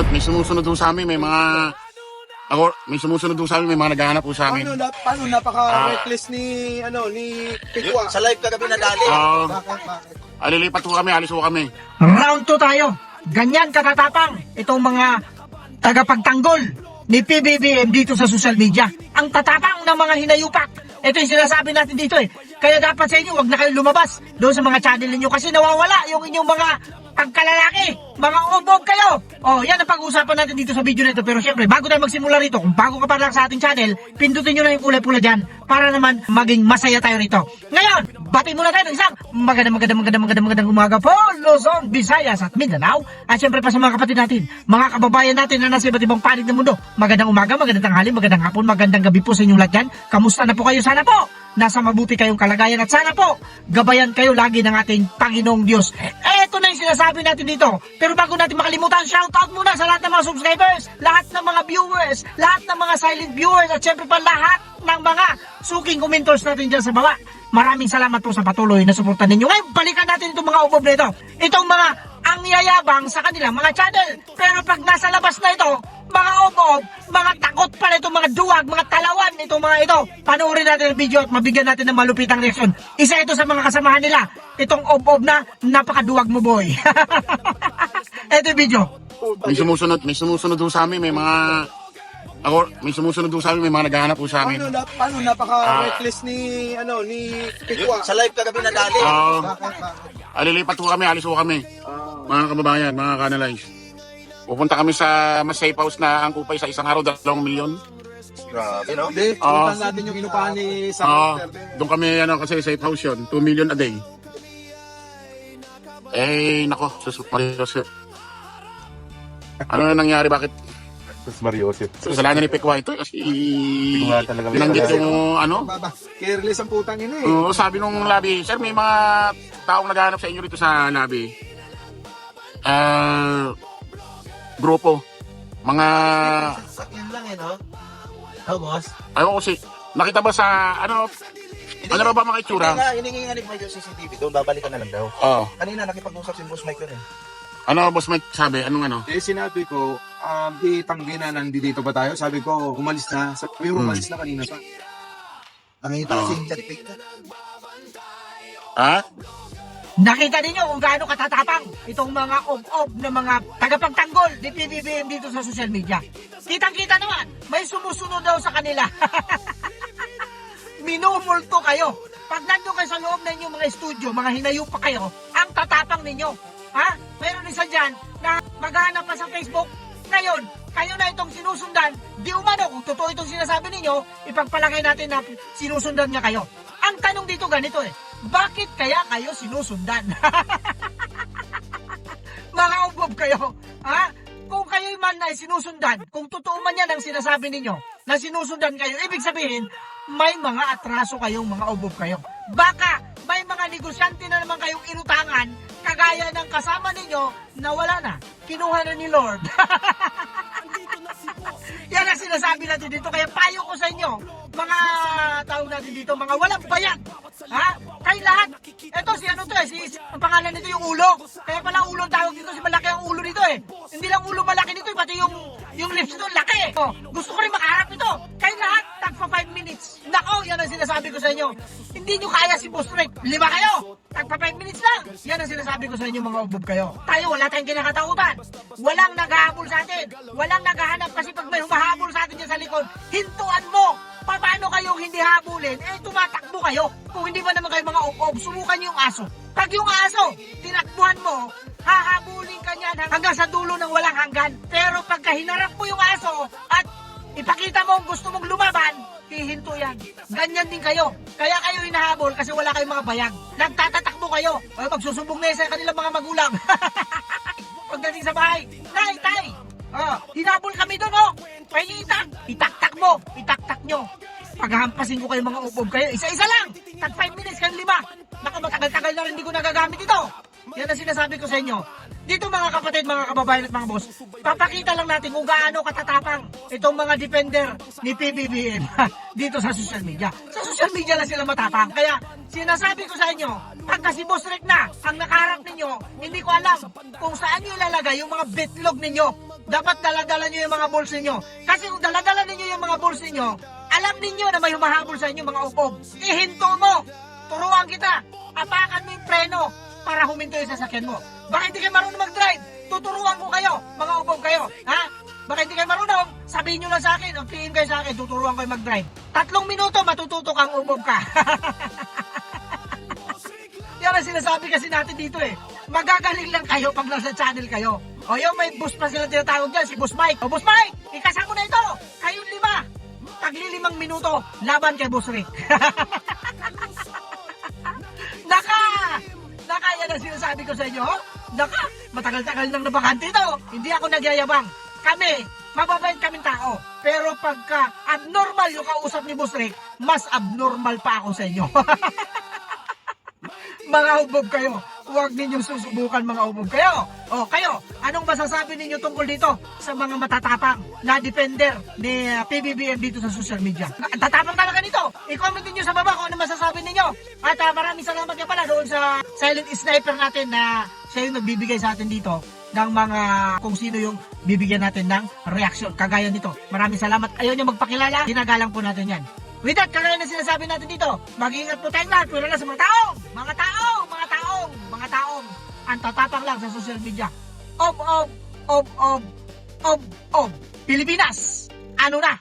may sumusunod po sa amin, may mga may sumusunod po sa amin, may mga naghahanap po sa amin. Paano napaka-reckless ni Pikwa? Sa live kagabi nadali. Bakit? Alilipat po kami, alis po kami. Round 2 tayo. Ganyan katatapang itong mga tagapagtanggol ni PBBM dito sa social media. Ang tatapang ng mga hinayupak. Ito yung sinasabi natin dito eh. Kaya dapat sa inyo, wag na kayong lumabas doon sa mga channel ninyo kasi nawawala yung inyong mga pagkalalaki. Mga ubog kayo. Oh, yan ang pag-uusapan natin dito sa video na ito. Pero syempre, bago tayo magsimula rito, kung bago ka pa lang sa ating channel, pindutin nyo na yung kulay-pula dyan para naman maging masaya tayo rito. Ngayon, bati muna tayo ng isang magandang umaga po, Luzon, Visayas at Mindanao. At syempre pa sa mga kapatid natin, mga kababayan natin na nasa iba't ibang panig ng mundo. Magandang umaga, magandang tanghali, magandang hapon, magandang gabi po sa inyong lahat dyan. Kamusta na po kayo? Sana po nasa mabuti kayong kalagayan at sana po gabayan kayo lagi ng ating Panginoong Diyos. Eto na yung sinasabi natin dito. Pero bago natin makalimutan, shoutout muna sa lahat ng mga subscribers, lahat ng mga viewers, lahat ng mga silent viewers at syempre pa lahat ng mga suking commenters natin dyan sa baba. Maraming salamat po sa patuloy na suporta ninyo. Ngayon, balikan natin itong mga ubob na ito. Itong mga ang yayabang sa kanilang mga channel. Pero pag nasa labas na ito, mga ubob, mga takot pala itong mga duwag, mga talawan itong mga ito. Panoorin natin ang video at mabigyan natin ng malupitang reaksyon. Isa ito sa mga kasamahan nila. Itong ubob na napakaduwag mo, boy. Ito yung video. May sumusunod po sa amin, may mga may sumusunod po sa amin, may mga naghahanap po sa amin. Paano napaka-reckless ni Pikwa? Sa live kagabi nadali. Bakit? Alilipat po kami, alis po kami. Mga kababayan, mga kanalays. Pupunta kami sa mas safe house na ang kupay sa isang araw, 2 milyon. Grabe, no? Hindi, puntan natin yung inupahan ni Sam. Doon kami, kasi safe house yun, 2 million a day. Nako, ano na nangyari, bakit? Sus Mario Joseph. Kasalanan ni Pikwa ito kasi Wala talaga. binanggit yung Careless ang putang ina eh. Oo, sabi nung lobby, sir, may mga taong naghahanap sa inyo rito sa lobby. Grupo. Mga, Yun lang no? Oh, boss. ayaw ko nakita ba sa, ano raw ba mga itsura? Hiningi nga ni Mike yung CCTV doon, babalikan na lang daw. Oo. Kanina nakipag-usap si Boss Mike doon eh. Ano, boss Mike, sabi, anong ano? Sinabi ko, itanggi na nandito ba tayo? Sabi ko, umalis na. Sabi ko, umalis na kanina pa. Nakita ko si Chat Pick. Ha? Nakita ninyo kung gaano katatapang itong mga ob-ob na mga tagapagtanggol ni PBBM dito sa social media. Kitang-kita naman, may sumusunod daw sa kanila. Minumulto kayo. Pag nandun kayo sa loob ng inyong mga studio, mga hinayupa kayo, ang tatapang ninyo. Ha? Mayroon isa dyan na maghanap pa sa Facebook. Ngayon, kayo na itong sinusundan. Di umano, kung totoo itong sinasabi ninyo, ipagpalagay natin na sinusundan niya kayo. Ang tanong dito ganito eh, bakit kaya kayo sinusundan? Mga ubob kayo, ha? Kung kayo man ay sinusundan, kung totoo man yan ang sinasabi ninyo, na sinusundan kayo, ibig sabihin, may mga atraso kayong mga ubob kayo. Baka may mga negosyante na naman kayong inutangan, kagaya ng kasama ninyo na wala na, kinuha na ni Lord. Yan ang sinasabi natin dito. Kaya payo ko sa inyo, mga tao natin dito, mga walang bayad. Ha? Kayo lahat. Ito si ano to eh, ang pangalan nito yung ulo. Kaya pala ulo ang tawag dito, si malaki ang ulo nito eh. Hindi lang ulo malaki nito, pati yung lips nito laki eh. Oh, gusto ko rin makaharap nito. Kayo lahat, tagpa 5 minutes. Nako, yan ang sinasabi ko sa inyo. Hindi nyo kaya si Boss Rick. 5 kayo. Tagpa 5 minutes lang. Yan ang sinasabi ko sa inyo, mga ubob kayo. Tayo, wala tayong kinakatakutan. Walang naghahabol sa atin. Walang naghahanap kasi pag may humahabol sa atin dyan sa likod, hintuan mo. Paano kayong hindi habulin? Tumatakbo kayo. Kung hindi ba naman kayo mga ubob, subukan nyo yung aso. Pag yung aso, tinakbuhan mo, hahabulin ka niyan hanggang sa dulo ng walang hanggan. Pero pagka hinarap mo yung aso at ipakita mo gusto mong lumaban, hihinto yan. Ganyan din kayo. Kaya kayo hinahabol kasi wala kayong mga bayag. Nagtatatakbo kayo. O magsusumbong na sa kanilang mga magulang. Pagdating sa bahay, tay! Hinabol kami doon, oh! May itaktak mo, itaktak nyo. Paghahampasin ko kayo mga ubob kayo, isa-isa lang! Tag 5 minutes, kayo 5. Naku, matagal-tagal na rin hindi ko nagagamit ito. Yan ang sinasabi ko sa inyo. Dito mga kapatid, mga kababayan at mga boss, papakita lang natin kung gaano katatapang itong mga defender ni PBBM dito sa social media. Sa social media lang sila matapang. Kaya sinasabi ko sa inyo, pagka si Boss Rick na ang nakaharap ninyo, hindi ko alam kung saan nyo ilalagay yung mga bitlog ninyo. dapat daladala nyo yung mga balls ninyo. Kasi kung daladala ninyo yung mga balls ninyo, alam ninyo na may humahabol sa inyo mga ukob. Ihinto mo. Turuan kita. Apakan mo yung preno para huminto yung sasakyan mo. Baka hindi kayo marunong mag-drive. Tuturuan ko kayo. Mga ukob kayo. Ha? Baka hindi kayo marunong. Sabihin nyo lang sa akin. Ang PM kayo sa akin. Tuturuan ko kayo mag-drive. 3 minuto, matututo kang ukob ka. Yan ang sinasabi kasi natin dito eh. Magagaling lang kayo pag nasa channel kayo. O yung may boss pa sila tinatawag dyan, si Boss Mike. O Boss Mike, ikasama mo na ito. Kayong 5. Tagli 5 minuto, laban kay Boss Rick. Naka, yan ang sinasabi ko sa inyo. Naka, matagal-tagal nang nabakante ito. Hindi ako nagyayabang. Kami, mababait kaming tao. Pero pagka abnormal yung kausap ni Boss Rick, mas abnormal pa ako sa inyo. Mga ubog kayo. Huwag ninyong susubukan mga ubog kayo. O kayo, anong masasabi ninyo tungkol dito sa mga matatapang na defender ni PBBM dito sa social media? Tatapang talaga nito. I-comment niyo sa baba kung ano masasabi ninyo. At maraming salamat nga pala doon sa silent sniper natin na siya yung nagbibigay sa atin dito ng mga kung sino yung bibigyan natin ng reaction kagaya nito. Maraming salamat. Ayaw niyo magpakilala, ginagalang po natin yan. With that, kagaya na sinasabi natin dito, mag-ingat po tayong lahat, pwede lang sa mga taong, ang tatapang lang sa social media. Pilipinas, ano na?